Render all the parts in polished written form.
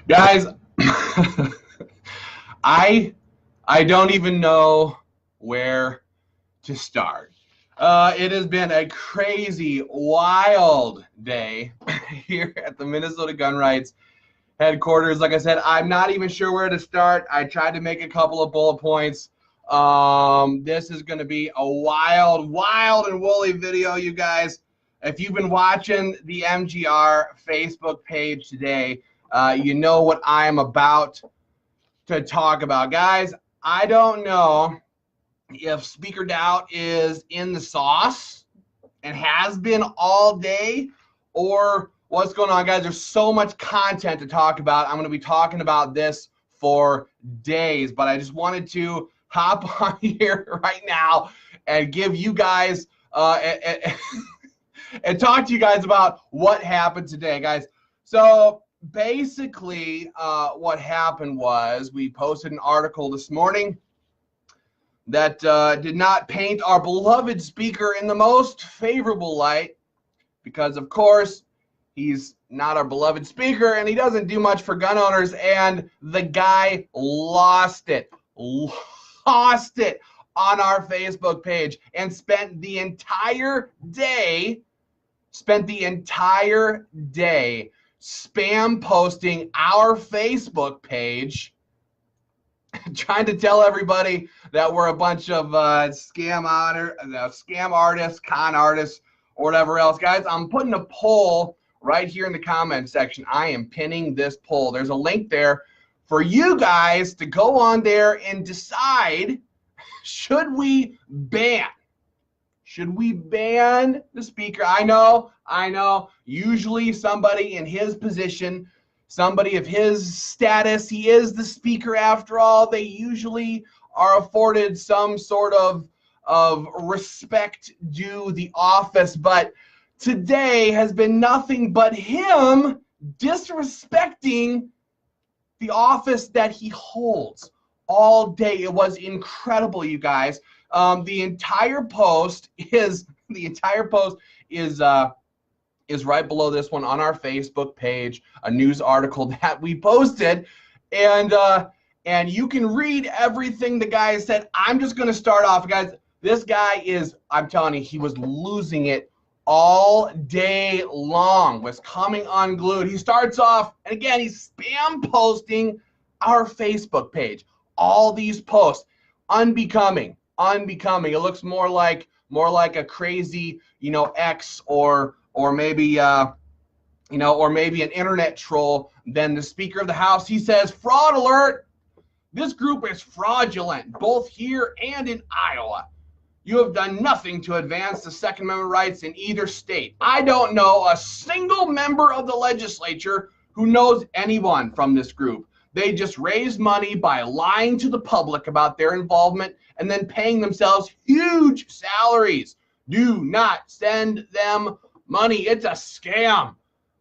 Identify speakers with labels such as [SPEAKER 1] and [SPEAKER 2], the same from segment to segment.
[SPEAKER 1] Guys, I don't even know where to start. It has been a crazy, wild day here at the Minnesota Gun Rights headquarters. Like I said, I'm not even sure where to start. I tried to make a couple of bullet points. This is going to be a wild, wild and woolly video, you guys. If you've been watching the MGR Facebook page today, you know what I am about to talk about. Guys, I don't know if Speaker Daudt is in the sauce and has been all day, or what's going on, guys. There's so much content to talk about. I'm going to be talking about this for days, but I just wanted to hop on here right now and give you guys and talk to you guys about what happened today, guys. So basically what happened was we posted an article this morning that did not paint our beloved speaker in the most favorable light, because of course he's not our beloved speaker and he doesn't do much for gun owners, and the guy lost it on our Facebook page and spent the entire day spam posting our Facebook page, trying to tell everybody that we're a bunch of scam artists, con artists, or whatever else. Guys, I'm putting a poll right here in the comment section. I am pinning this poll. There's a link there for you guys to go on there and decide, should we ban the speaker? I know, usually somebody in his position, somebody of his status, he is the speaker after all, they usually are afforded some sort of respect due the office, but today has been nothing but him disrespecting the office that he holds all day. It was incredible, you guys. The entire post is right below this one on our Facebook page, a news article that we posted, and you can read everything the guy said. I'm just going to start off, guys. This guy is, I'm telling you, he was losing it all day long, was coming unglued. He starts off, and again, he's spam posting our Facebook page. All these posts, unbecoming. It looks more like a crazy, X or maybe or maybe an internet troll than the Speaker of the House. He says, fraud alert. This group is fraudulent, both here and in Iowa. You have done nothing to advance the Second Amendment rights in either state. I don't know a single member of the legislature who knows anyone from this group. They just raise money by lying to the public about their involvement and then paying themselves huge salaries. Do not send them money. It's a scam.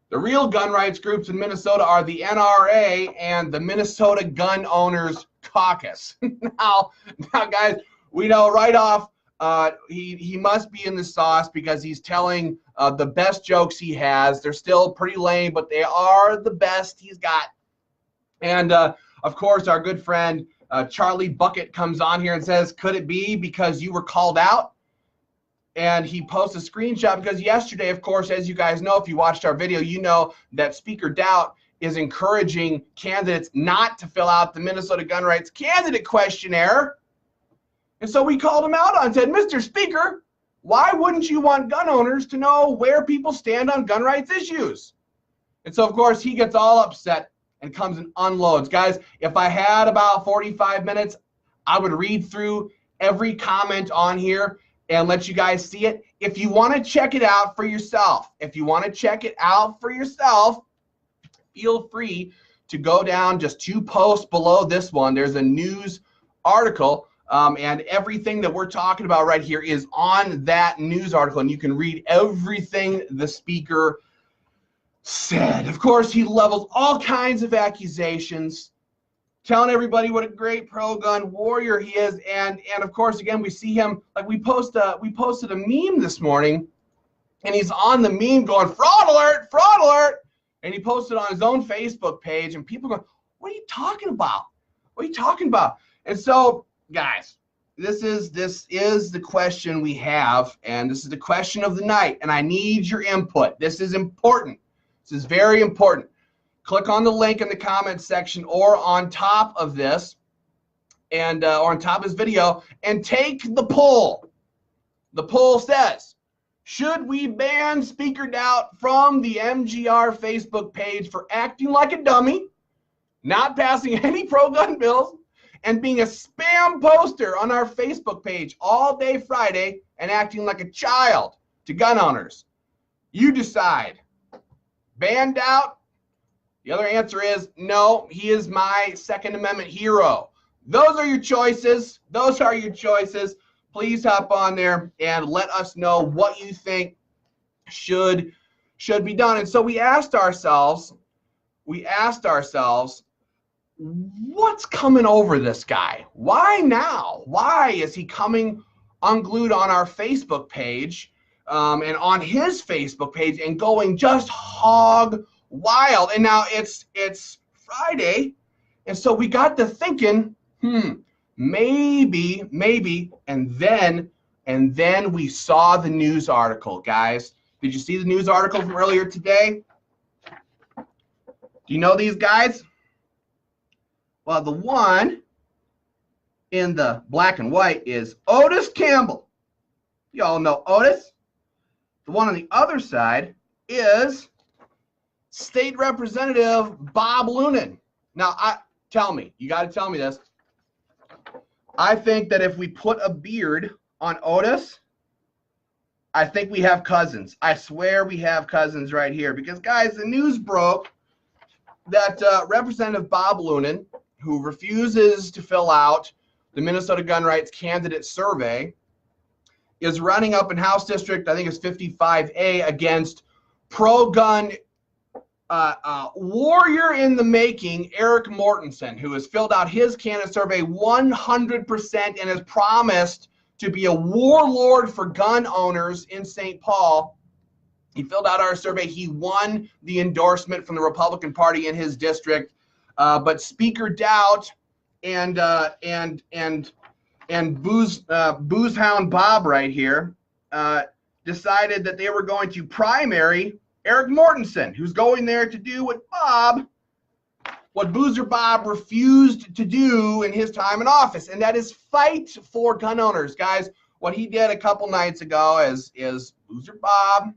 [SPEAKER 1] The real gun rights groups in Minnesota are the NRA and the Minnesota Gun Owners Caucus. Now, guys, we know right off he must be in the sauce, because he's telling the best jokes he has. They're still pretty lame, but they are the best he's got. And of course, our good friend Charlie Bucket comes on here and says, could it be because you were called out? And he posts a screenshot because yesterday, of course, as you guys know, if you watched our video, you know that Speaker Daudt is encouraging candidates not to fill out the Minnesota Gun Rights Candidate Questionnaire. And so we called him out on, said, Mr. Speaker, why wouldn't you want gun owners to know where people stand on gun rights issues? And so, of course, he gets all upset and comes and unloads. Guys, if I had about 45 minutes, I would read through every comment on here and let you guys see it. If you want to check it out for yourself, feel free to go down just 2 posts below this one. There's a news article, and everything that we're talking about right here is on that news article, and you can read everything the speaker said. Of course, he levels all kinds of accusations, telling everybody what a great pro-gun warrior he is, and of course, again, we see him, like we posted a meme this morning, and he's on the meme going, fraud alert, fraud alert. And he posted on his own Facebook page, and people go, what are you talking about? What are you talking about? And so, guys, this is the question we have, and this is the question of the night, and I need your input. This is important. This is very important. Click on the link in the comments section or on top of this, and or on top of this video, and take the poll. The poll says, should we ban Speaker Daudt from the MGR Facebook page for acting like a dummy, not passing any pro-gun bills, and being a spam poster on our Facebook page all day Friday and acting like a child to gun owners? You decide. Ban Daudt? The other answer is no, he is my Second Amendment hero. Those are your choices. Those are your choices. Please hop on there and let us know what you think should be done. And so we asked ourselves, what's coming over this guy? Why now? Why is he coming unglued on our Facebook page and on his Facebook page and going just hog wild? And now it's Friday, and so we got to thinking, maybe, and then we saw the news article, guys. Did you see the news article from earlier today? Do you know these guys? Well, the one in the black and white is Otis Campbell. You all know Otis. The one on the other side is State Representative Bob Loonan. Now, you got to tell me this. I think that if we put a beard on Otis, I think we have cousins. I swear we have cousins right here. Because, guys, the news broke that Representative Bob Loonan, who refuses to fill out the Minnesota gun rights candidate survey, is running up in House District, I think it's 55A, against pro-gun warrior in the making, Eric Mortensen, who has filled out his candidate survey 100% and has promised to be a warlord for gun owners in St. Paul. He filled out our survey. He won the endorsement from the Republican Party in his district. But Speaker Daudt and Boozhound Bob right here decided that they were going to primary Eric Mortensen, who's going there to do what Boozer Bob refused to do in his time in office, and that is fight for gun owners. Guys, what he did a couple nights ago is Boozer Bob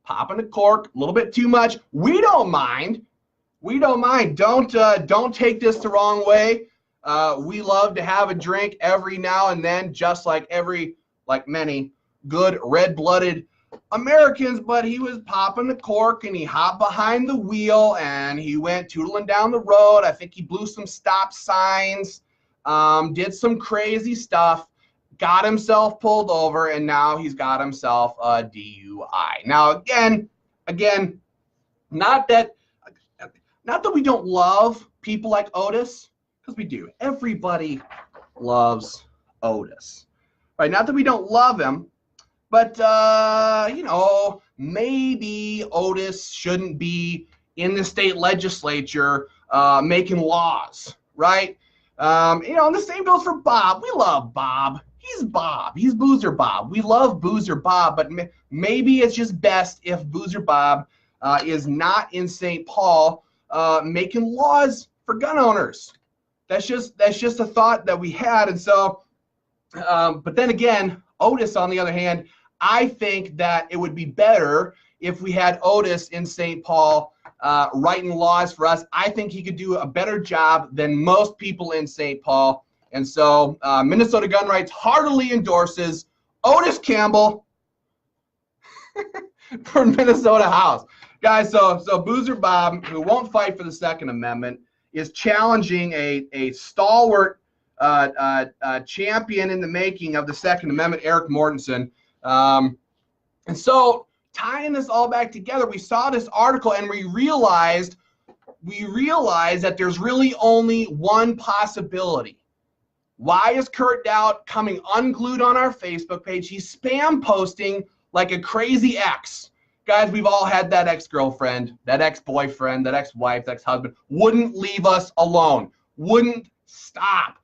[SPEAKER 1] popping a cork a little bit too much. We don't mind. Don't take this the wrong way. We love to have a drink every now and then, just like many good red-blooded Americans, but he was popping the cork and he hopped behind the wheel and he went tootling down the road. I think he blew some stop signs, did some crazy stuff, got himself pulled over, and now he's got himself a DUI. Now, again, not that we don't love people like Otis, because we do. Everybody loves Otis, right? Not that we don't love him, but, maybe Otis shouldn't be in the state legislature making laws, right? And the same goes for Bob. We love Bob. He's Bob. He's Boozer Bob. We love Boozer Bob, but maybe it's just best if Boozer Bob is not in St. Paul making laws for gun owners. That's just a thought that we had. And so, but then again, Otis, on the other hand, I think that it would be better if we had Otis in St. Paul writing laws for us. I think he could do a better job than most people in St. Paul. And so Minnesota Gun Rights heartily endorses Otis Campbell for Minnesota House. Guys, so Boozer Bob, who won't fight for the Second Amendment, is challenging a stalwart champion in the making of the Second Amendment, Eric Mortensen. And so tying this all back together, we saw this article and we realized that there's really only one possibility. Why is Kurt Daudt coming unglued on our Facebook page? He's spam posting like a crazy ex. Guys, we've all had that ex-girlfriend, that ex-boyfriend, that ex-wife, that ex-husband, wouldn't leave us alone, wouldn't stop.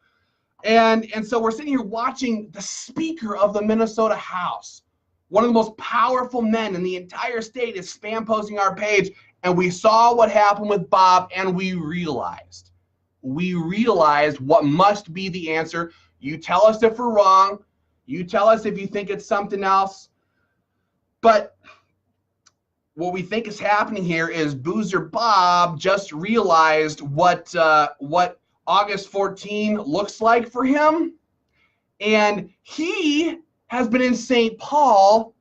[SPEAKER 1] And so we're sitting here watching the Speaker of the Minnesota House, one of the most powerful men in the entire state, is spam posting our page. And we saw what happened with Bob, and we realized what must be the answer. You tell us if we're wrong. You tell us if you think it's something else. But what we think is happening here is Boozer Bob just realized what August 14 looks like for him. And he has been in St. Paul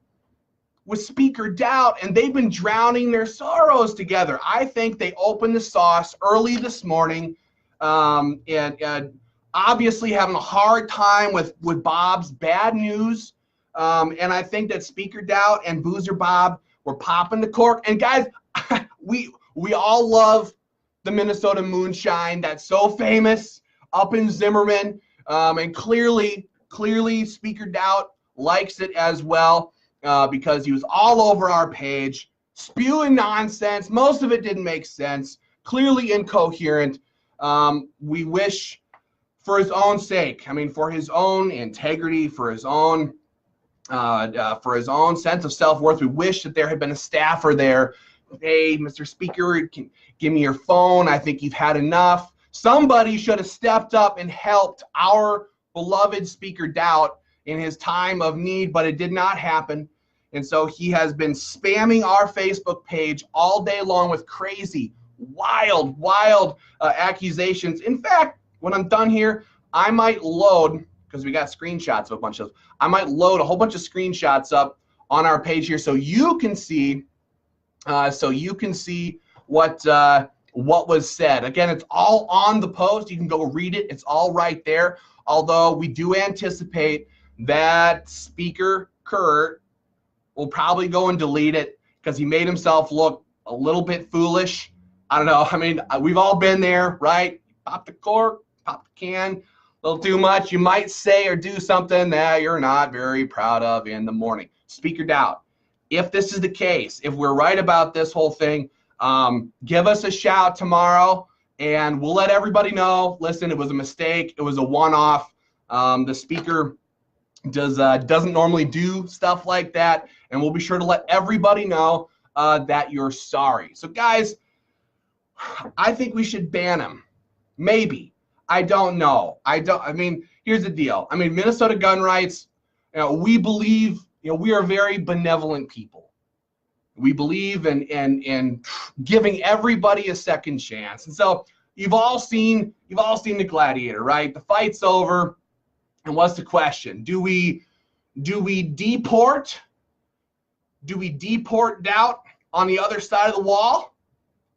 [SPEAKER 1] with Speaker Daudt, and they've been drowning their sorrows together. I think they opened the sauce early this morning, and obviously having a hard time with Bob's bad news. And I think that Speaker Daudt and Boozer Bob were popping the cork. And guys, we all love the Minnesota moonshine that's so famous up in Zimmerman, and clearly Speaker Daudt likes it as well, because he was all over our page spewing nonsense. Most of it didn't make sense, clearly incoherent. We wish, for his own sake, I mean, for his own integrity, for his own sense of self-worth, we wish that there had been a staffer there. Hey, Mr. Speaker, give me your phone. I think you've had enough. Somebody should have stepped up and helped our beloved Speaker Daudt in his time of need, but it did not happen. And so he has been spamming our Facebook page all day long with crazy, wild accusations. In fact, when I'm done here, I might load, because we got screenshots of a bunch of, I might load a whole bunch of screenshots up on our page here so you can see what was said. Again, it's all on the post. You can go read it. It's all right there. Although we do anticipate that Speaker Kurt will probably go and delete it because he made himself look a little bit foolish. I don't know. I mean, we've all been there, right? Pop the cork, pop the can, a little too much. You might say or do something that you're not very proud of in the morning. Speaker Daudt, if this is the case, if we're right about this whole thing, give us a shout tomorrow, and we'll let everybody know. Listen, it was a mistake. It was a one-off. The Speaker doesn't normally do stuff like that, and we'll be sure to let everybody know that you're sorry. So, guys, I think we should ban him. Maybe. I don't know. I mean, here's the deal. I mean, Minnesota gun rights, we believe, we are very benevolent people. We believe in giving everybody a second chance. And so you've all seen The Gladiator, right? The fight's over, and what's the question? Do we deport? Do we deport Daudt on the other side of the wall?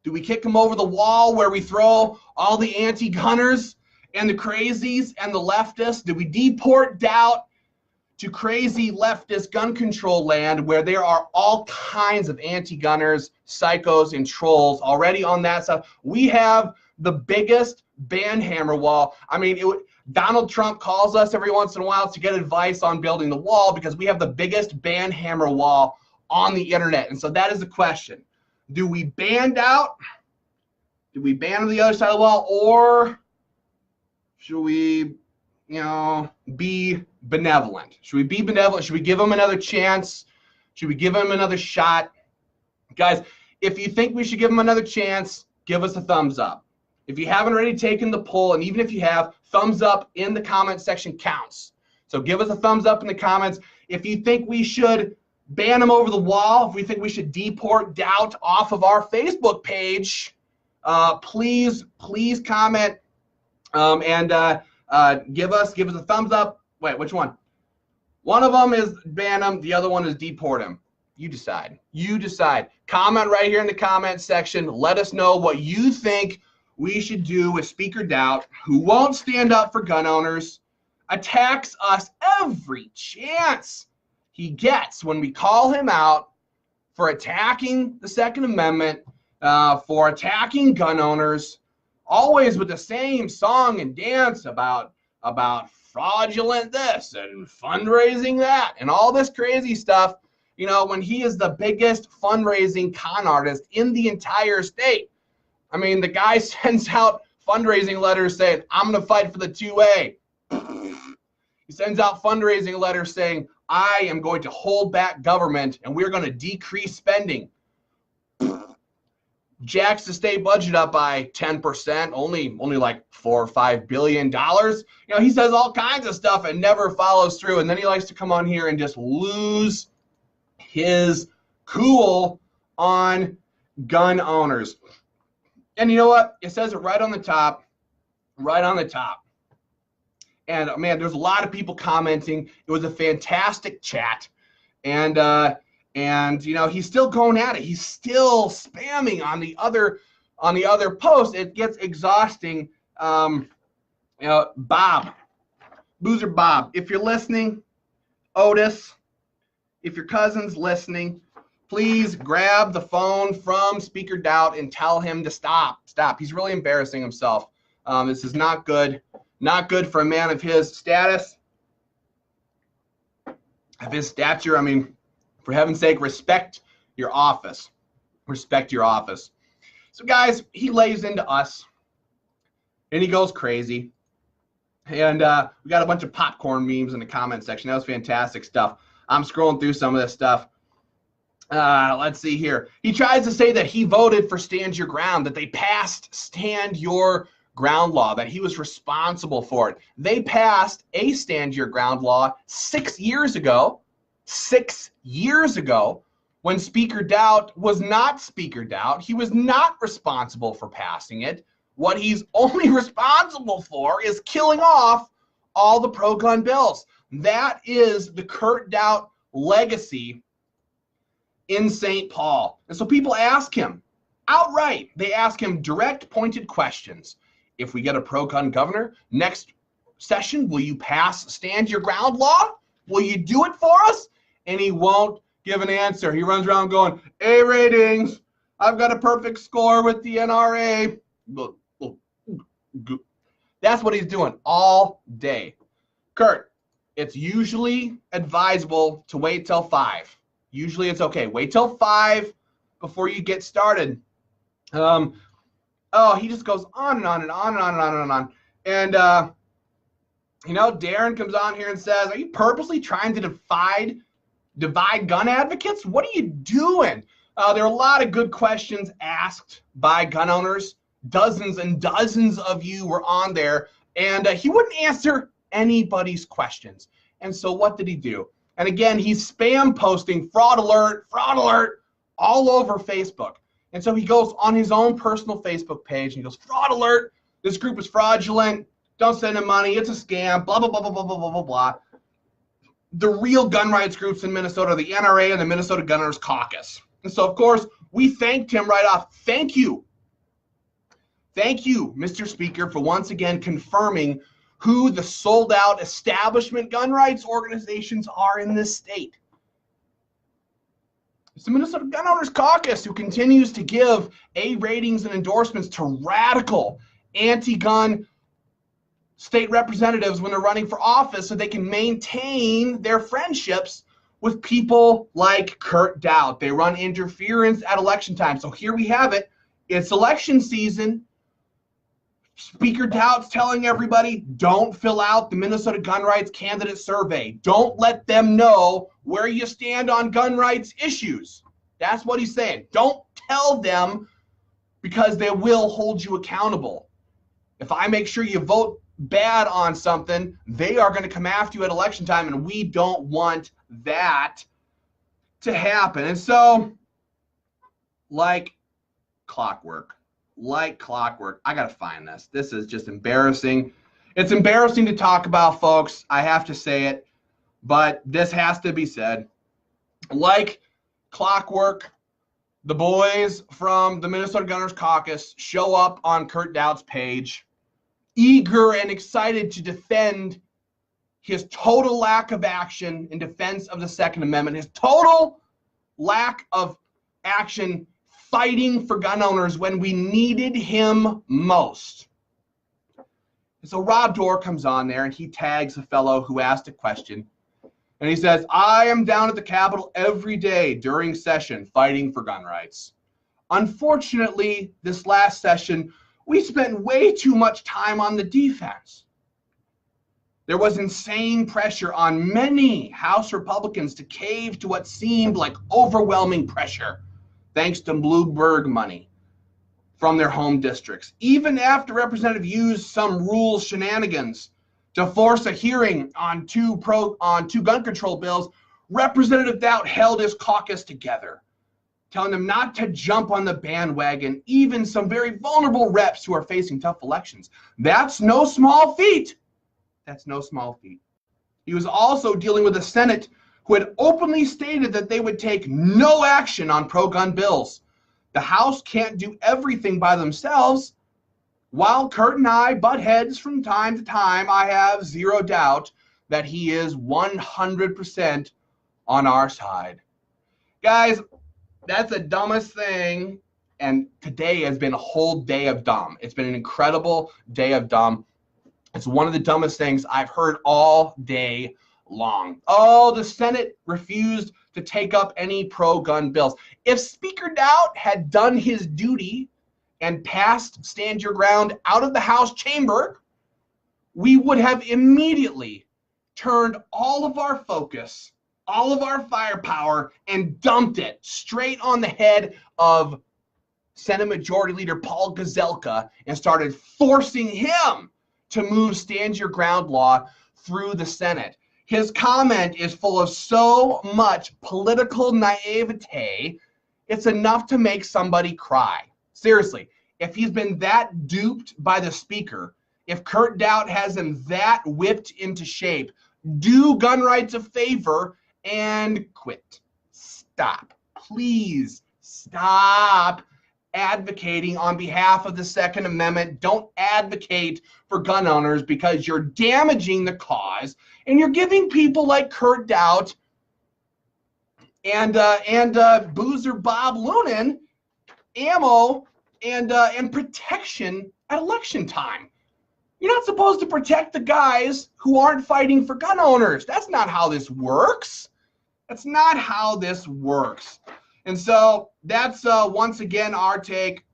[SPEAKER 1] Do we kick him over the wall where we throw all the anti-gunners and the crazies and the leftists? Do we deport Daudt to crazy leftist gun control land where there are all kinds of anti-gunners, psychos, and trolls already on that side? We have the biggest banhammer wall. I mean, Donald Trump calls us every once in a while to get advice on building the wall because we have the biggest banhammer wall on the internet. And so that is the question. Do we ban Daudt? Do we ban on the other side of the wall? Or should we, be benevolent? Should we be benevolent? Should we give him another chance? Should we give him another shot? Guys, if you think we should give him another chance, give us a thumbs up. If you haven't already taken the poll, and even if you have, thumbs up in the comment section counts. So give us a thumbs up in the comments. If you think we should ban him over the wall, if we think we should deport Daudt off of our Facebook page, please comment and give us a thumbs up. Wait, which one? One of them is ban him. The other one is deport him. You decide. You decide. Comment right here in the comment section. Let us know what you think we should do with Speaker Daudt, who won't stand up for gun owners, attacks us every chance he gets when we call him out for attacking the Second Amendment, for attacking gun owners, always with the same song and dance about fraudulent this and fundraising that and all this crazy stuff. you know, when he is the biggest fundraising con artist in the entire state. I mean, the guy sends out fundraising letters saying, I'm going to fight for the 2A. He sends out fundraising letters saying, I am going to hold back government and we're going to decrease spending. Jacks the state budget up by 10%, only like $4 or $5 billion. You know, he says all kinds of stuff and never follows through. And then he likes to come on here and just lose his cool on gun owners. And you know what? It says it right on the top, right on the top. And man, there's a lot of people commenting. It was a fantastic chat. And you know, he's still going at it. He's still spamming on the other post. It gets exhausting. You know, Bob, Boozer Bob, if you're listening, Otis, if your cousin's listening, please grab the phone from Speaker Daudt and tell him to stop. Stop. He's really embarrassing himself. This is not good. Not good for a man of his status, of his stature. I mean, for heaven's sake, respect your office. Respect your office. So, guys, he lays into us, and he goes crazy. And we got a bunch of popcorn memes in the comment section. That was fantastic stuff. I'm scrolling through some of this stuff. Let's see here. He tries to say that he voted for Stand Your Ground, that they passed Stand Your Ground law, that he was responsible for it. They passed a Stand Your Ground law 6 years ago. 6 years ago, when Speaker Daudt was not Speaker Daudt. He was not responsible for passing it. What he's only responsible for is killing off all the pro-gun bills. That is the Kurt Daudt legacy in St. Paul. And so people ask him outright, they ask him direct, pointed questions. If we get a pro-gun governor next session, will you pass Stand Your Ground law? Will you do it for us? And he won't give an answer. He runs around going, A ratings. I've got a perfect score with the NRA. That's what he's doing all day. Kurt, it's usually advisable to wait till 5. Usually it's okay. Wait till 5 before you get started. Oh, he just goes on and on and on and on and on and on. And, you know, Darren comes on here and says, are you purposely trying to divide gun advocates? What are you doing? There are a lot of good questions asked by gun owners. Dozens and dozens of you were on there, and he wouldn't answer anybody's questions. And so what did he do? And again, he's spam posting fraud alert all over Facebook. And so he goes on his own personal Facebook page and he goes, fraud alert, this group is fraudulent, don't send him money, it's a scam, blah, blah, blah, blah, blah, blah, blah, blah, blah. The real gun rights groups in Minnesota are the NRA and the Minnesota Gun Owners Caucus. And so, of course, we thanked him right off. Thank you. Thank you, Mr. Speaker, for once again confirming who the sold-out establishment gun rights organizations are in this state. It's the Minnesota Gun Owners Caucus, who continues to give A ratings and endorsements to radical anti-gun state representatives when they're running for office so they can maintain their friendships with people like Kurt Daudt. They run interference at election time. So here we have it. It's election season. Speaker Daudt's telling everybody, don't fill out the Minnesota Gun Rights Candidate Survey. Don't let them know where you stand on gun rights issues. That's what he's saying. Don't tell them, because they will hold you accountable. If I make sure you vote bad on something, they are going to come after you at election time, and we don't want that to happen. And so, like clockwork, I got to find this. This is just embarrassing. It's embarrassing to talk about, folks. I have to say it, but this has to be said. Like clockwork, the boys from the Minnesota Gunners Caucus show up on Kurt Daudt's page, eager and excited to defend his total lack of action in defense of the Second Amendment, his total lack of action fighting for gun owners when we needed him most. And so Rob Dorr comes on there and he tags a fellow who asked a question. And he says, I am down at the Capitol every day during session fighting for gun rights. Unfortunately, this last session, we spent way too much time on the defense. There was insane pressure on many House Republicans to cave to what seemed like overwhelming pressure, thanks to Bloomberg money from their home districts. Even after Representative used some rules shenanigans to force a hearing on two gun control bills, Representative Daudt held his caucus together, telling them not to jump on the bandwagon, even some very vulnerable reps who are facing tough elections. That's no small feat. That's no small feat. He was also dealing with a Senate who had openly stated that they would take no action on pro-gun bills. The House can't do everything by themselves. While Kurt and I butt heads from time to time, I have zero doubt that he is 100% on our side. Guys, that's the dumbest thing, and today has been a whole day of dumb. It's been an incredible day of dumb. It's one of the dumbest things I've heard all day long. Oh, the Senate refused to take up any pro-gun bills. If Speaker Daudt had done his duty and passed Stand Your Ground out of the House chamber, we would have immediately turned all of our focus, all of our firepower, and dumped it straight on the head of Senate Majority Leader Paul Gazelka and started forcing him to move Stand Your Ground law through the Senate. His comment is full of so much political naivete, it's enough to make somebody cry. Seriously, if he's been that duped by the speaker, if Kurt Daudt has him that whipped into shape, do gun rights a favor and quit. Stop. Please stop advocating on behalf of the Second Amendment. Don't advocate for gun owners because you're damaging the cause and you're giving people like Kurt Daudt and boozer Bob Loonan ammo and protection at election time. You're not supposed to protect the guys who aren't fighting for gun owners. That's not how this works. That's not how this works. And so that's once again our take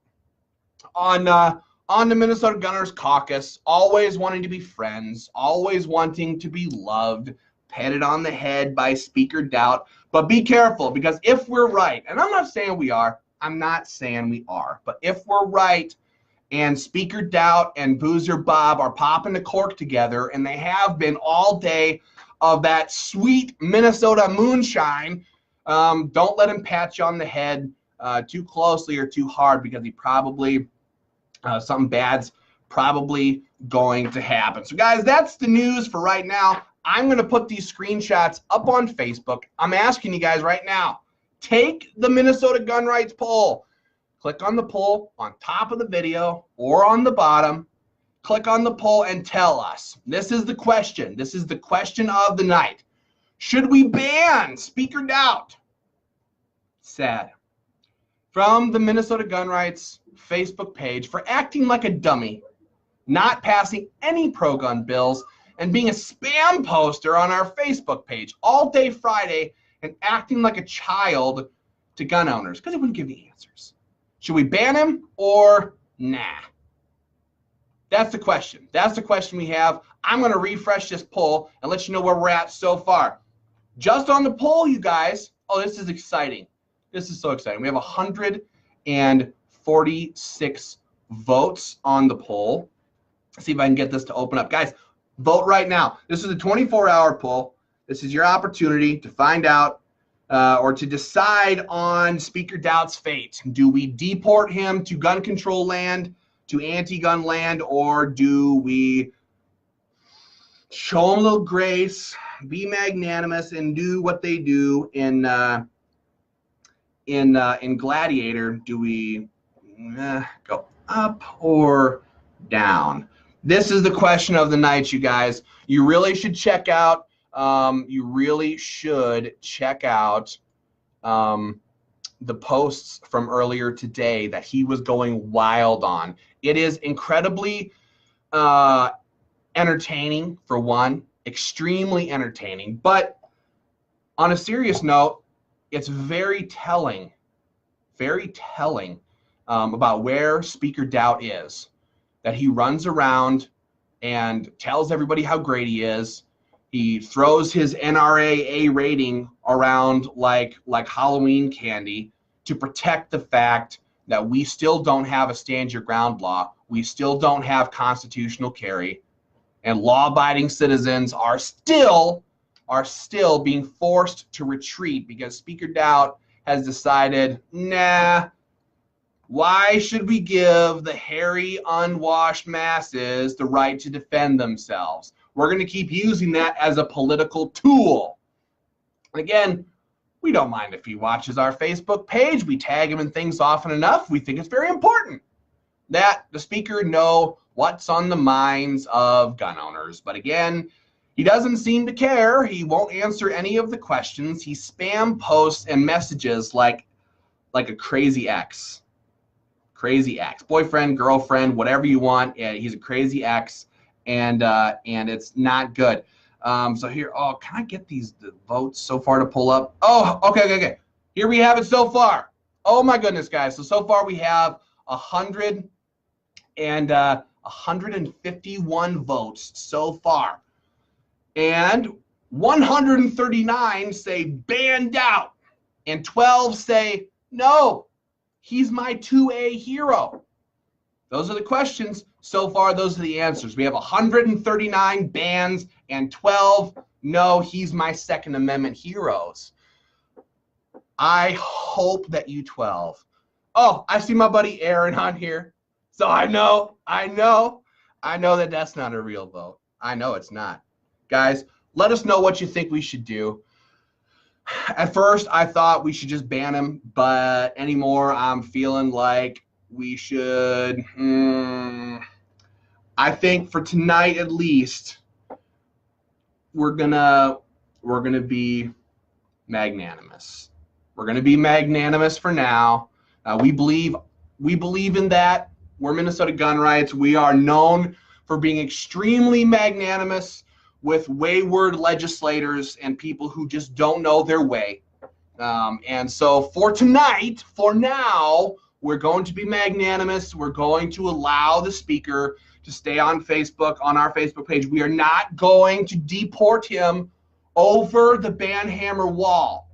[SPEAKER 1] on the Minnesota Gunners Caucus, always wanting to be friends, always wanting to be loved, patted on the head by Speaker Daudt. But be careful, because if we're right, and I'm not saying we are, I'm not saying we are, but if we're right and Speaker Daudt and Boozer Bob are popping the cork together, and they have been all day of that sweet Minnesota moonshine, don't let him pat you on the head too closely or too hard, because he probably, something bad's probably going to happen. So guys, that's the news for right now. I'm going to put these screenshots up on Facebook. I'm asking you guys right now, take the Minnesota gun rights poll. Click on the poll on top of the video or on the bottom. Click on the poll and tell us. This is the question. This is the question of the night. Should we ban Speaker Daudt? Sad. From the Minnesota Gun Rights Facebook page for acting like a dummy, not passing any pro-gun bills, and being a spam poster on our Facebook page all day Friday and acting like a child to gun owners because he wouldn't give the answers. Should we ban him or nah? That's the question. That's the question we have. I'm going to refresh this poll and let you know where we're at so far. Just on the poll, you guys. Oh, this is exciting. This is so exciting. We have 146 votes on the poll. Let's see if I can get this to open up. Guys, vote right now. This is a 24-hour poll. This is your opportunity to find out or to decide on Speaker Daudt's fate. Do we deport him to gun control land, to anti-gun land, or do we show him a little grace, be magnanimous, and do what they do in Gladiator? Do we go up or down? This is the question of the night, you guys. You really should check out. The posts from earlier today that he was going wild on. It is incredibly entertaining, for one, extremely entertaining. But On a serious note, it's very telling about where Speaker Daudt is, that he runs around and tells everybody how great he is. He throws his NRA rating around like Halloween candy to protect the fact that we still don't have a stand your ground law. We still don't have constitutional carry, and law-abiding citizens are still being forced to retreat because Speaker Daudt has decided, nah, why should we give the hairy, unwashed masses the right to defend themselves? We're going to keep using that as a political tool. And again, we don't mind if he watches our Facebook page. We tag him in things often enough. We think it's very important that the speaker know what's on the minds of gun owners. But again, he doesn't seem to care. He won't answer any of the questions. He spam posts and messages like a crazy ex. Crazy ex. Boyfriend, girlfriend, whatever you want. Yeah, he's a crazy ex, and it's not good. So here, can I get the votes so far to pull up? Oh, okay. Here we have it so far. Oh my goodness, guys. So far we have 151 votes so far. And 139 say ban Daudt, and 12 say no, he's my 2A hero. Those are the questions. So far, those are the answers. We have 139 bans and 12 no, he's my Second Amendment heroes. I hope that you 12. Oh, I see my buddy Aaron on here. So I know that that's not a real vote. I know it's not. Guys, let us know what you think we should do. At first, I thought we should just ban him, but anymore, I'm feeling like we should. I think for tonight at least, we're gonna be magnanimous. We're gonna be magnanimous for now. We believe in that. We're Minnesota Gun Rights. We are known for being extremely magnanimous with wayward legislators and people who just don't know their way. And so for tonight, for now, we're going to be magnanimous. We're going to allow the speaker to stay on Facebook, on our Facebook page. We are not going to deport him over the banhammer wall,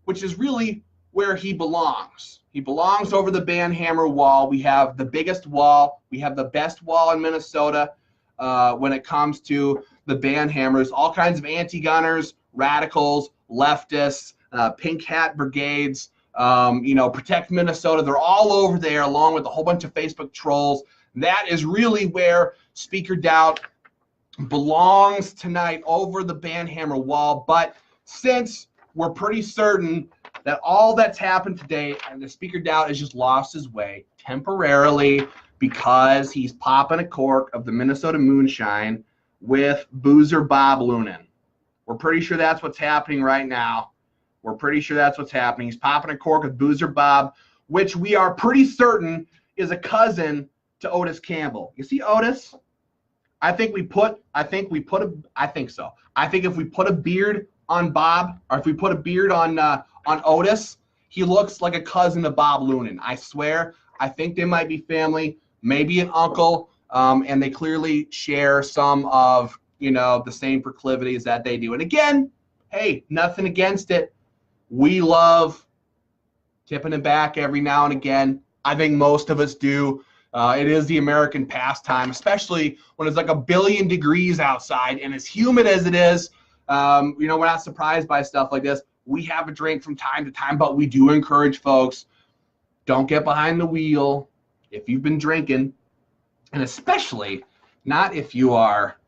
[SPEAKER 1] which is really where he belongs. He belongs over the banhammer wall. We have the biggest wall. We have the best wall in Minnesota when it comes to the banhammers. All kinds of anti-gunners, radicals, leftists, pink hat brigades, Protect Minnesota. They're all over there along with a whole bunch of Facebook trolls. That is really where Speaker Daudt belongs tonight, over the banhammer wall. But since we're pretty certain that all that's happened today and the Speaker Daudt has just lost his way temporarily because he's popping a cork of the Minnesota moonshine with boozer Bob Loonan. We're pretty sure that's what's happening right now. We're pretty sure that's what's happening. He's popping a cork with boozer Bob, which we are pretty certain is a cousin to Otis Campbell. You see Otis? I think if we put a beard on Bob, or if we put a beard on Otis, he looks like a cousin of Bob Loonan. I swear. I think they might be family, maybe an uncle, and they clearly share some of the same proclivities that they do. And again, hey, nothing against it. We love tipping it back every now and again. I think most of us do. It is the American pastime, especially when it's like 1 billion degrees outside and as humid as it is. We're not surprised by stuff like this. We have a drink from time to time, but we do encourage folks, don't get behind the wheel if you've been drinking, and especially not if you are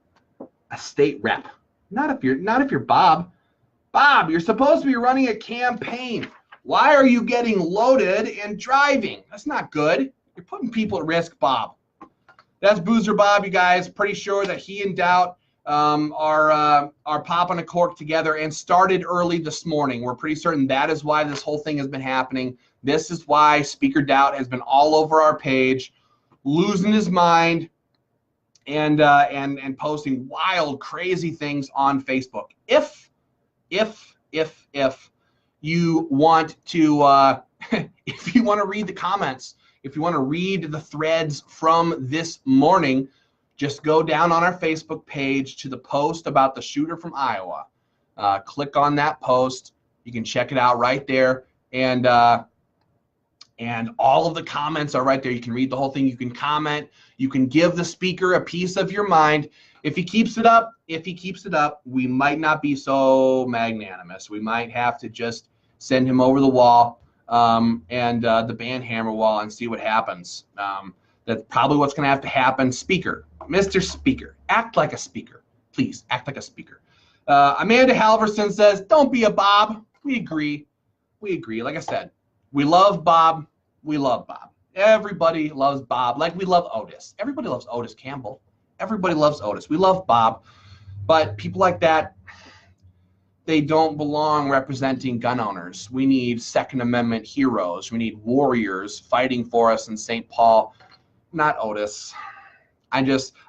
[SPEAKER 1] a state rep. Not if you're Bob. Bob, you're supposed to be running a campaign. Why are you getting loaded and driving? That's not good. You're putting people at risk, Bob. That's Boozer Bob, you guys. Pretty sure that he and Daudt are popping a cork together and started early this morning. We're pretty certain that is why this whole thing has been happening. This is why Speaker Daudt has been all over our page, losing his mind and posting wild, crazy things on Facebook. If if you want to if you want to read the comments, if you want to read the threads from this morning, just go down on our Facebook page to the post about the shooter from Iowa. Click on that post. You can check it out right there, and all of the comments are right there. You can read the whole thing. You can comment. You can give the speaker a piece of your mind. If he keeps it up, we might not be so magnanimous. We might have to just send him over the wall and the band hammer wall and see what happens. That's probably what's going to have to happen. Speaker, Mr. Speaker, act like a speaker. Please, act like a speaker. Amanda Halverson says, don't be a Bob. We agree. We agree. Like I said, we love Bob. We love Bob. Everybody loves Bob like we love Otis. Everybody loves Otis Campbell. Everybody loves Otis. We love Bob. But people like that, they don't belong representing gun owners. We need Second Amendment heroes. We need warriors fighting for us in St. Paul, not Otis.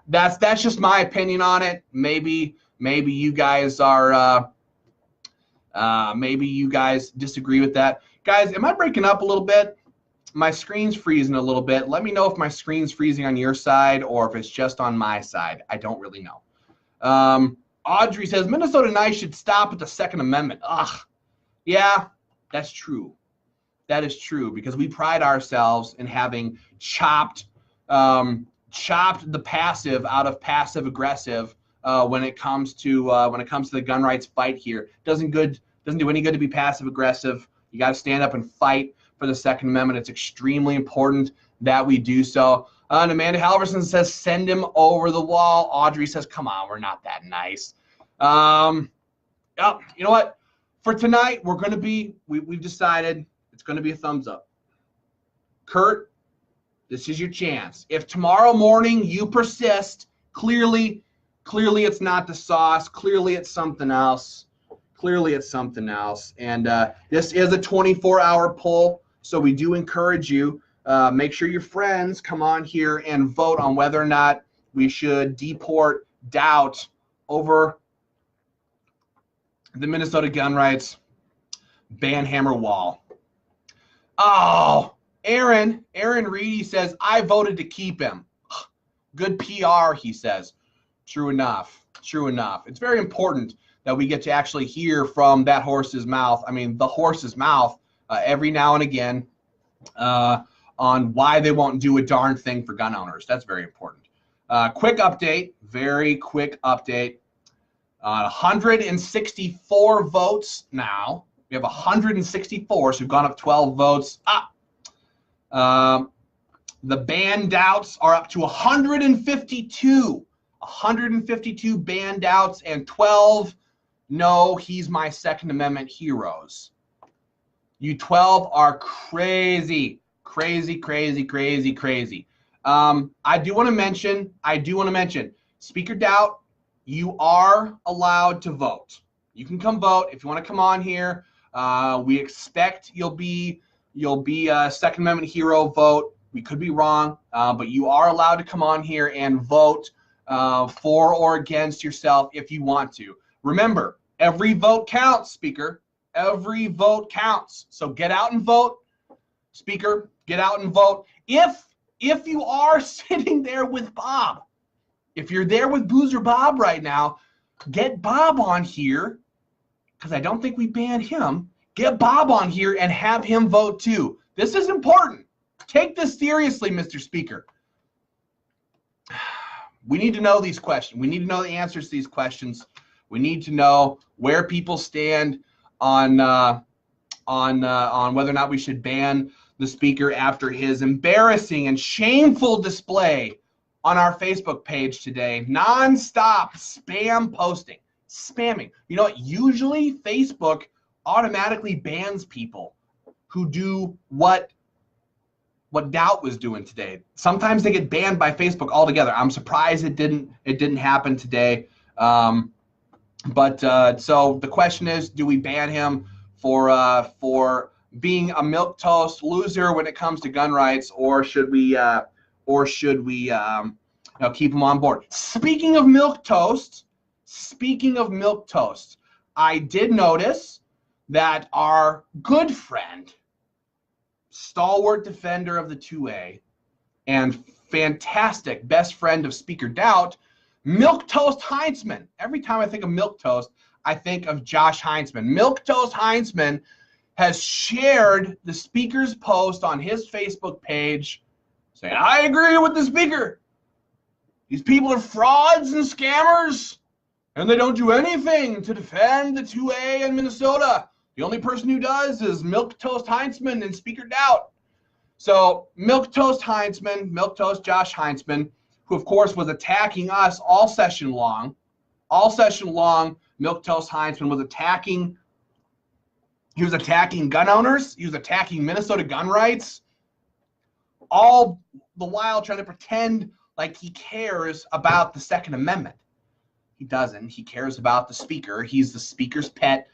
[SPEAKER 1] That's just my opinion on it. Maybe you guys are maybe you guys disagree with that. Guys, am I breaking up a little bit? My screen's freezing a little bit. Let me know if my screen's freezing on your side or if it's just on my side. I don't really know. Audrey says, Minnesota Nice should stop at the Second Amendment. Ugh. Yeah, that's true. That is true, because we pride ourselves in having chopped the passive out of passive aggressive when it comes to the gun rights fight here. Doesn't do any good to be passive aggressive. You got to stand up and fight for the Second Amendment. It's extremely important that we do so. And Amanda Halverson says, send him over the wall. Audrey says, come on, we're not that nice. Yep, you know what? For tonight, we've decided it's going to be a thumbs up. Kurt, this is your chance. If tomorrow morning you persist, clearly it's not the sauce. Clearly it's something else. And this is a 24-hour poll, so we do encourage you. Make sure your friends come on here and vote on whether or not we should deport Daudt over the Minnesota gun rights ban hammer wall. Oh, Aaron Reedy says, I voted to keep him. Good PR, he says. True enough. It's very important that we get to actually hear from that horse's mouth. I mean, the horse's mouth every now and again on why they won't do a darn thing for gun owners. That's very important. Quick update, very quick update. 164 votes now. We have 164, so we've gone up 12 votes. The ban doubts are up to 152. 152 ban doubts and 12 no, he's my Second Amendment heroes. You 12 are crazy. I do want to mention, Speaker Daudt, you are allowed to vote. You can come vote if you want to come on here. We expect you'll be a Second Amendment hero vote. We could be wrong, but you are allowed to come on here and vote for or against yourself if you want to. Remember, every vote counts, Speaker. Every vote counts. So get out and vote, Speaker. Get out and vote. If you are sitting there with Bob, if you're there with Boozer Bob right now, get Bob on here, because I don't think we banned him. Get Bob on here and have him vote too. This is important. Take this seriously, Mr. Speaker. We need to know these questions. We need to know the answers to these questions. We need to know where people stand on whether or not we should ban the speaker after his embarrassing and shameful display on our Facebook page today. Non-stop spam posting, spamming. You know what? Usually Facebook automatically bans people who do what Daudt was doing today. Sometimes they get banned by Facebook altogether. I'm surprised it didn't happen today. So the question is, do we ban him for being a milquetoast loser when it comes to gun rights, or should we keep him on board? Speaking of milquetoast, I did notice that our good friend, stalwart defender of the 2A, and fantastic best friend of Speaker Daudt, Milquetoast Heinzman. Every time I think of Milquetoast, I think of Josh Heinzman. Milquetoast Heinzman has shared the speaker's post on his Facebook page saying, I agree with the speaker. These people are frauds and scammers, and they don't do anything to defend the 2A in Minnesota. The only person who does is Milquetoast Heinzman and Speaker Daudt. So Milquetoast Heinzman, Milquetoast Josh Heinzman, who of course was attacking us all session long. All session long, Milquetoast Heinzman was attacking. He was attacking gun owners. He was attacking Minnesota gun rights. All the while trying to pretend like he cares about the Second Amendment. He doesn't. He cares about the speaker. He's the speaker's pet.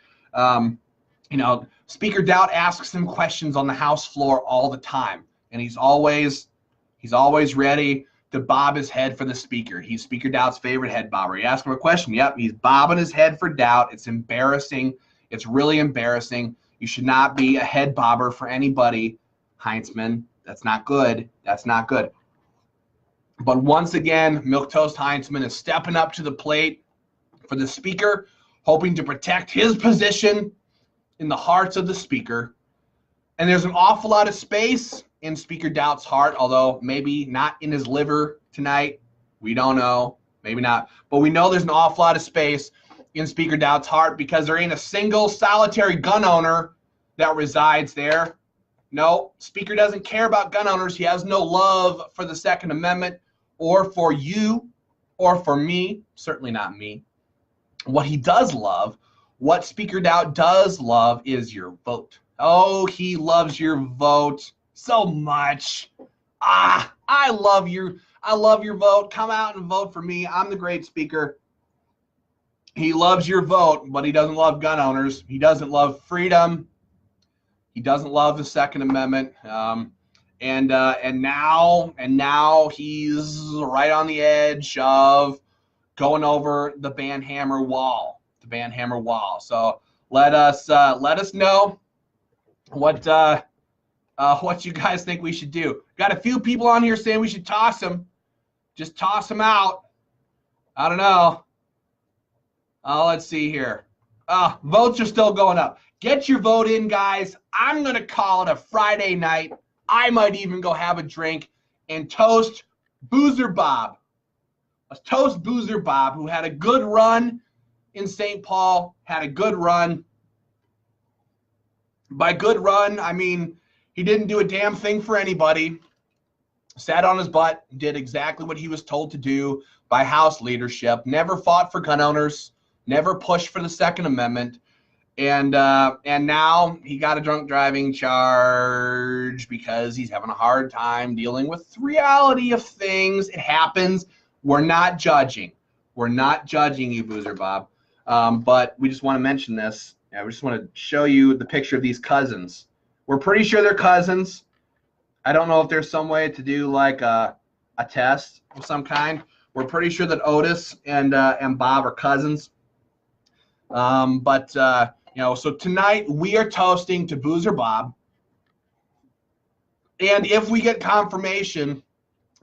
[SPEAKER 1] You know, Speaker Daudt asks him questions on the House floor all the time, and he's always ready to bob his head for the speaker. He's Speaker Doubt's favorite head bobber. You ask him a question, yep, he's bobbing his head for Daudt. It's embarrassing. It's really embarrassing. You should not be a head bobber for anybody, Heinzman. That's not good. That's not good. But once again, Milquetoast Heinzman is stepping up to the plate for the speaker, hoping to protect his position in the hearts of the speaker. And there's an awful lot of space in Speaker Doubt's heart, although maybe not in his liver tonight. We don't know. Maybe not. But we know there's an awful lot of space in Speaker Doubt's heart because there ain't a single solitary gun owner that resides there. No, Speaker doesn't care about gun owners. He has no love for the Second Amendment or for you or for me. Certainly not me. What he does love, what Speaker Daudt does love is your vote. Oh, he loves your vote so much. I love your vote. Come out and vote for me. I'm the great speaker. He loves your vote, but he doesn't love gun owners. He doesn't love freedom. He doesn't love the Second Amendment. And now he's right on the edge of going over the banhammer wall. Banhammer wall. So let us know what you guys think we should do. Got a few people on here saying we should toss him. Just toss him out. I don't know. Let's see here. Votes are still going up. Get your vote in, guys. I'm gonna call it a Friday night. I might even go have a drink and toast Boozer Bob. Let's toast Boozer Bob, who had a good run in St. Paul, had a good run. By good run, I mean he didn't do a damn thing for anybody, sat on his butt, did exactly what he was told to do by House leadership, never fought for gun owners, never pushed for the Second Amendment, and now he got a drunk driving charge because he's having a hard time dealing with the reality of things. It happens. We're not judging. We're not judging you, Boozer Bob. But we just want to mention this. Yeah, we just want to show you the picture of these cousins. We're pretty sure they're cousins. I don't know if there's some way to do like a test of some kind. We're pretty sure that Otis and Bob are cousins. You know, so tonight we are toasting to Boozer Bob. And if we get confirmation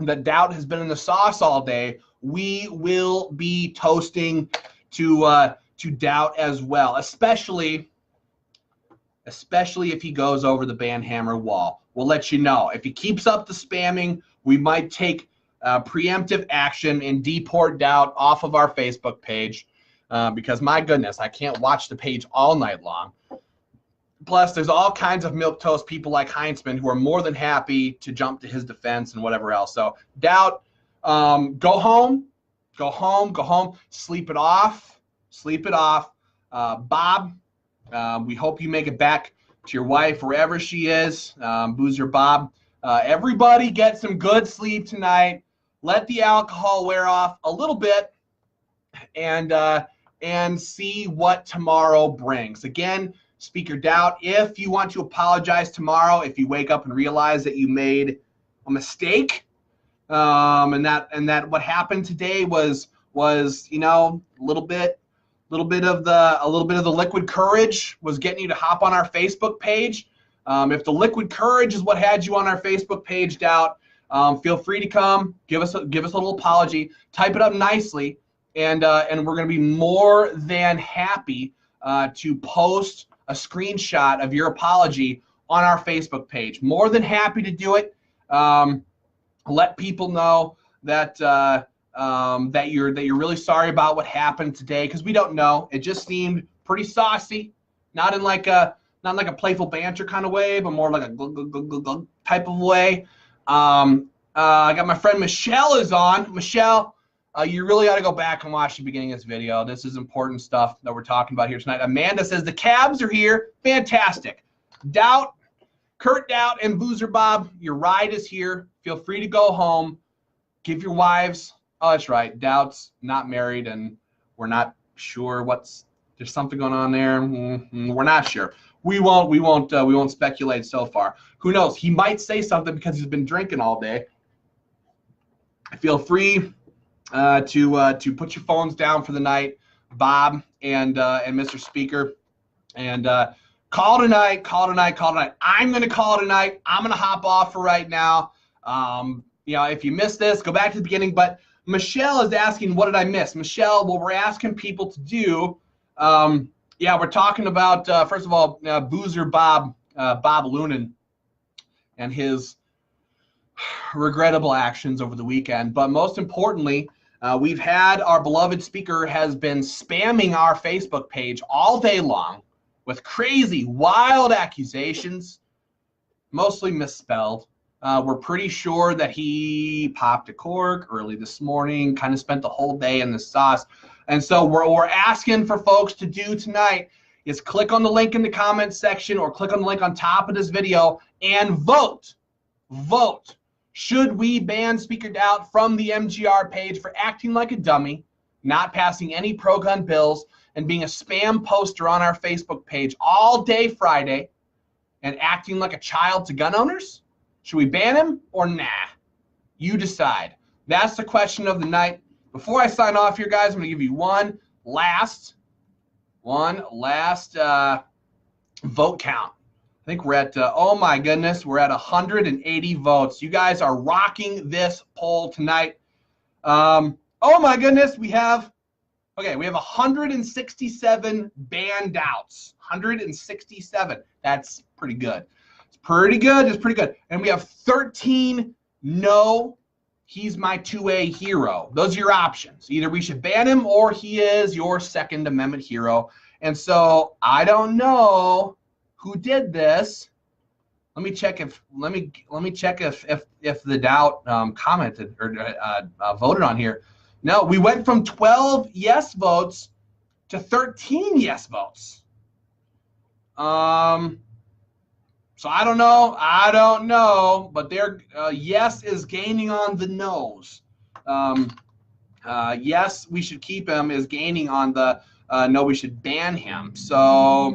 [SPEAKER 1] that Daudt has been in the sauce all day, we will be toasting to Daudt as well, especially if he goes over the banhammer wall. We'll let you know. If he keeps up the spamming, we might take preemptive action and deport Daudt off of our Facebook page because, my goodness, I can't watch the page all night long. Plus, there's all kinds of milquetoast people like Heinzman who are more than happy to jump to his defense and whatever else. So, Daudt, go home, sleep it off. Bob, we hope you make it back to your wife wherever she is. Boozer Bob, everybody get some good sleep tonight. Let the alcohol wear off a little bit and see what tomorrow brings. Again, Speaker Daudt, if you want to apologize tomorrow, if you wake up and realize that you made a mistake, and that what happened today was, you know, a little bit little bit of the liquid courage was getting you to hop on our Facebook page. If the liquid courage is what had you on our Facebook page, Doubt, feel free to come, give us a little apology, type it up nicely, and we're going to be more than happy to post a screenshot of your apology on our Facebook page. More than happy to do it. Let people know that that you're really sorry about what happened today, because we don't know. It just seemed pretty saucy, not in like a playful banter kind of way, but more like a glug, glug, glug, glug, glug type of way. I got my friend Michelle is on. Michelle, you really ought to go back and watch the beginning of this video. This is important stuff that we're talking about here tonight. Amanda says the cabs are here. Fantastic. Doubt, Kurt Doudt and Boozer Bob, your ride is here. Feel free to go home. Give your wives. Oh, that's right. Doubt's not married, and we're not sure there's something going on there. We're not sure. We won't speculate so far. Who knows? He might say something because he's been drinking all day. Feel free to put your phones down for the night, Bob and Mr. Speaker, and call tonight. I'm going to call tonight. I'm going to hop off for right now. If you missed this, go back to the beginning. But Michelle is asking, what did I miss? Michelle, what we're asking people to do, we're talking about, first of all, Boozer Bob Loonan and his regrettable actions over the weekend. But most importantly, we've had our beloved speaker has been spamming our Facebook page all day long with crazy, wild accusations, mostly misspelled. We're pretty sure that he popped a cork early this morning, kind of spent the whole day in the sauce. And so what we're asking for folks to do tonight is click on the link in the comments section or click on the link on top of this video and vote. Vote. Should we ban Speaker Doubt from the MGR page for acting like a dummy, not passing any pro-gun bills, and being a spam poster on our Facebook page all day Friday and acting like a child to gun owners? Should we ban him or nah? You decide. That's the question of the night. Before I sign off here, guys, I'm going to give you one last vote count. I think we're at, oh my goodness, we're at 180 votes. You guys are rocking this poll tonight. Oh my goodness, we have 167 banned doubts. 167. That's pretty good. It's pretty good. And we have 13 no. He's my 2A hero. Those are your options. Either we should ban him or he is your Second Amendment hero. And so I don't know who did this. Let me check if the Doubt commented or voted on here. No, we went from 12 yes votes to 13 yes votes. So I don't know, but their yes is gaining on the no's. Yes, we should keep him is gaining on the no, we should ban him. So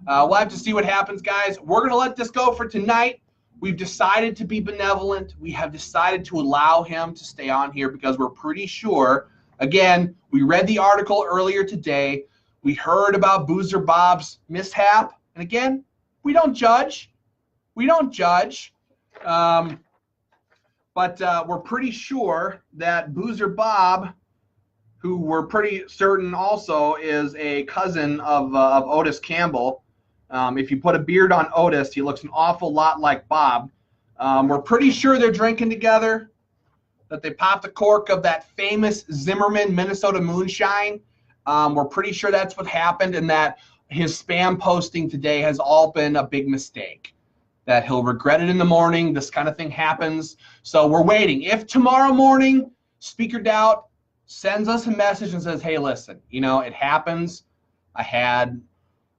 [SPEAKER 1] we'll have to see what happens, guys. We're going to let this go for tonight. We've decided to be benevolent. We have decided to allow him to stay on here because we're pretty sure, again, we read the article earlier today. We heard about Boozer Bob's mishap. And again, we don't judge. But we're pretty sure that Boozer Bob, who we're pretty certain also is a cousin of Otis Campbell. If you put a beard on Otis, he looks an awful lot like Bob. We're pretty sure they're drinking together, that they popped the cork of that famous Zimmerman Minnesota moonshine. We're pretty sure that's what happened, and that his spam posting today has all been a big mistake, that he'll regret it in the morning. This kind of thing happens. So we're waiting. If tomorrow morning Speaker Doubt sends us a message and says, hey, listen, it happens. I had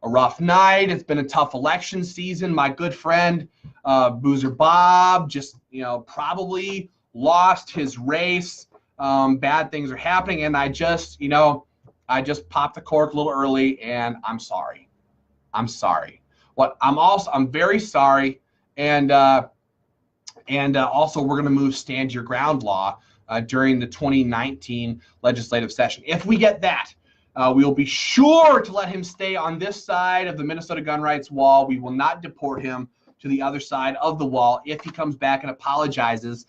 [SPEAKER 1] a rough night. It's been a tough election season. My good friend Boozer Bob just, probably lost his race. Bad things are happening, and I just popped the cork a little early, and I'm sorry. I'm very sorry, and also we're going to move stand your ground law during the 2019 legislative session if we get that. We will be sure to let him stay on this side of the Minnesota gun rights wall. We will not deport him to the other side of the wall if he comes back and apologizes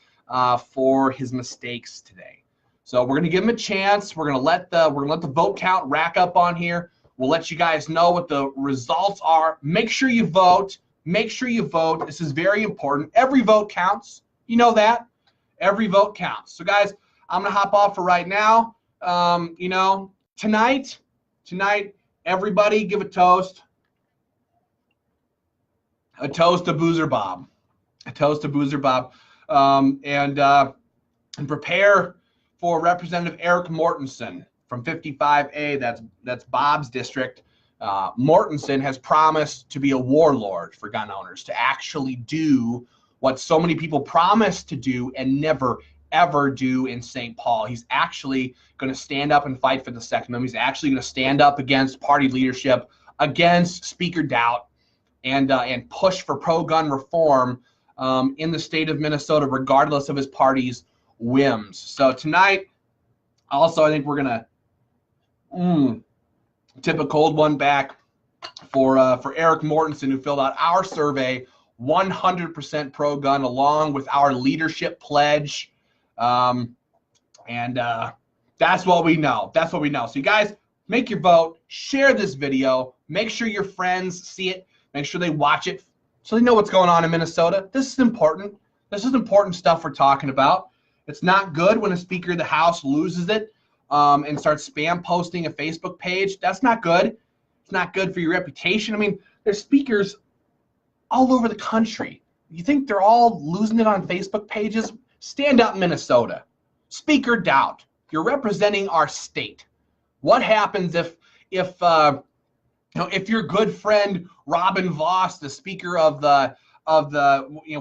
[SPEAKER 1] for his mistakes today. So we're going to give him a chance. We're going to let the vote count rack up on here. We'll let you guys know what the results are. Make sure you vote. Make sure you vote. This is very important. Every vote counts. You know that. Every vote counts. So guys, I'm going to hop off for right now. You know, tonight, everybody give a toast. A toast to Boozer Bob. A toast to Boozer Bob. And prepare for Representative Eric Mortensen from 55A. That's Bob's district. Mortensen has promised to be a warlord for gun owners, to actually do what so many people promise to do and never, ever do in St. Paul. He's actually going to stand up and fight for the Second Amendment. He's actually going to stand up against party leadership, against Speaker Daudt, and push for pro-gun reform in the state of Minnesota, regardless of his party's whims. So tonight, also, I think we're going to tip a cold one back for Eric Mortensen, who filled out our survey, 100% pro-gun, along with our leadership pledge. That's what we know. That's what we know. So you guys, make your vote, share this video, make sure your friends see it, make sure they watch it so they know what's going on in Minnesota. This is important. This is important stuff we're talking about. It's not good when a Speaker of the House loses it and starts spam posting a Facebook page. That's not good. It's not good for your reputation. I mean, there's speakers all over the country. You think they're all losing it on Facebook pages? Stand up, Minnesota. Speaker Daudt, you're representing our state. What happens if your good friend Robin Vos, the Speaker of the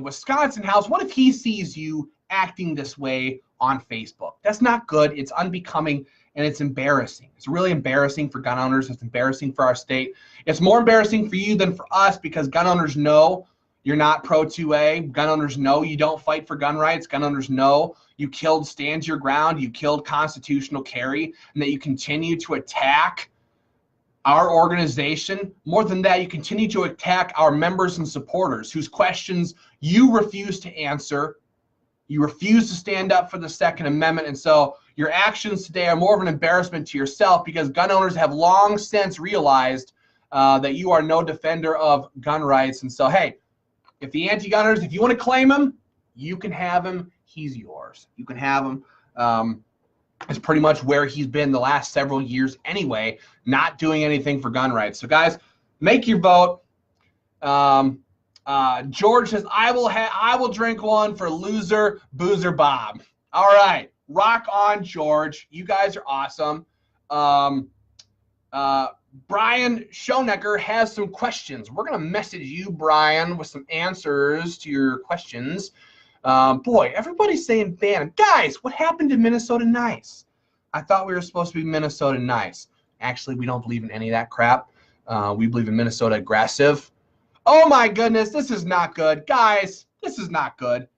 [SPEAKER 1] Wisconsin House, what if he sees you acting this way on Facebook? That's not good. It's unbecoming, and it's embarrassing. It's really embarrassing for gun owners. It's embarrassing for our state. It's more embarrassing for you than for us, because gun owners know you're not pro 2A. Gun owners know you don't fight for gun rights. Gun owners know you killed Stand Your Ground, you killed constitutional carry, and that you continue to attack our organization. More than that, you continue to attack our members and supporters whose questions you refuse to answer. You refuse to stand up for the Second Amendment. And so your actions today are more of an embarrassment to yourself, because gun owners have long since realized that you are no defender of gun rights. And so, hey, if the anti-gunners, if you want to claim him, you can have him. He's yours. You can have him. It's pretty much where he's been the last several years anyway, not doing anything for gun rights. So guys, make your vote. George says, I will drink one for loser Boozer Bob. All right, rock on, George. You guys are awesome. Brian Schonecker has some questions. We're gonna message you, Brian, with some answers to your questions. Boy, everybody's saying ban. Guys, what happened to Minnesota Nice? I thought we were supposed to be Minnesota Nice. Actually, we don't believe in any of that crap. We believe in Minnesota Aggressive. Oh my goodness, this is not good. Guys, this is not good.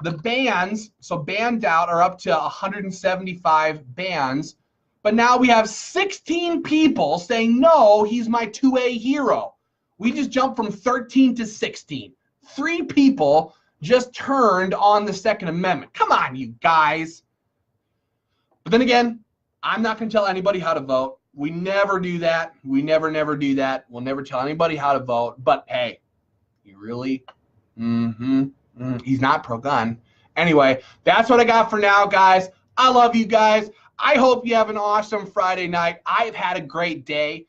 [SPEAKER 1] The bans, so banned out, are up to 175 bans, but now we have 16 people saying, no, he's my 2A hero. We just jumped from 13 to 16. 3 people just turned on the Second Amendment. Come on, you guys. But then again, I'm not going to tell anybody how to vote. We never do that. We never do that. We'll never tell anybody how to vote. But hey, you really? He's not pro-gun. Anyway, that's what I got for now, guys. I love you guys. I hope you have an awesome Friday night. I've had a great day.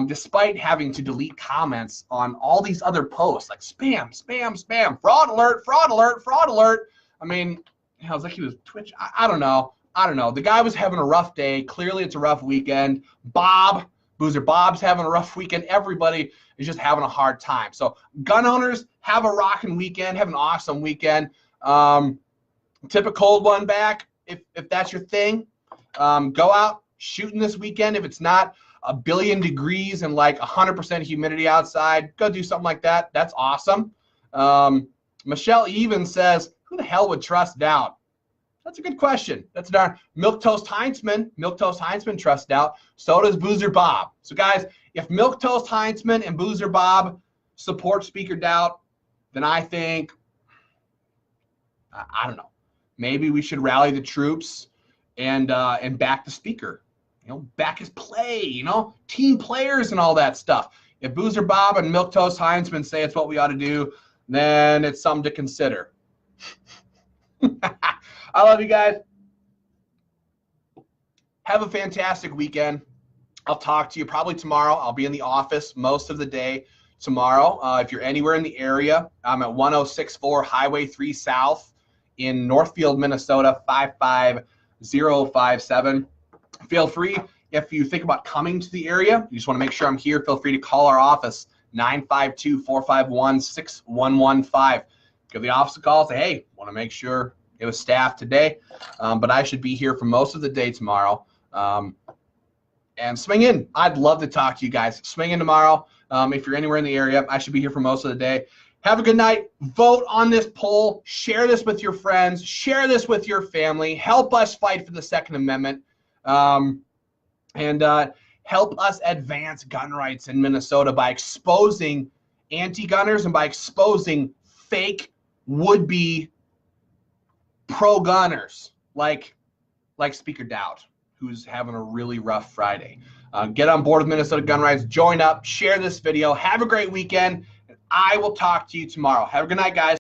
[SPEAKER 1] Despite having to delete comments on all these other posts, like spam, fraud alert, fraud alert, fraud alert. I mean, I was like, he was Twitch. I don't know. The guy was having a rough day. Clearly, it's a rough weekend. Boozer Bob's having a rough weekend. Everybody is just having a hard time. So gun owners, have a rocking weekend. Have an awesome weekend. Tip a cold one back if that's your thing. Go out shooting this weekend. If it's not 1 billion degrees and like 100% humidity outside, go do something like that. That's awesome. Michelle even says, who the hell would trust Daudt? That's a good question. That's our Milquetoast Heinzman. Milquetoast Heinzman trusts Daudt. So does Boozer Bob. So guys, if Milquetoast Heinzman and Boozer Bob support Speaker Daudt, then I think, I don't know, maybe we should rally the troops and back the speaker. You know, back his play. You know, team players and all that stuff. If Boozer Bob and Milquetoast Heinzman say it's what we ought to do, then it's something to consider. I love you guys. Have a fantastic weekend. I'll talk to you probably tomorrow. I'll be in the office most of the day tomorrow. If you're anywhere in the area, I'm at 1064 Highway 3 South in Northfield, Minnesota, 55057. Feel free, if you think about coming to the area, you just want to make sure I'm here, feel free to call our office, 952-451-6115. Give the office a call, say, hey, want to make sure it was staffed today, but I should be here for most of the day tomorrow. And swing in. I'd love to talk to you guys. Swing in tomorrow. If you're anywhere in the area, I should be here for most of the day. Have a good night. Vote on this poll. Share this with your friends. Share this with your family. Help us fight for the Second Amendment. And help us advance gun rights in Minnesota by exposing anti-gunners and by exposing fake would-be pro-gunners like Speaker Daudt, who's having a really rough Friday. Get on board with Minnesota gun rights. Join up. Share this video. Have a great weekend. And I will talk to you tomorrow. Have a good night, guys.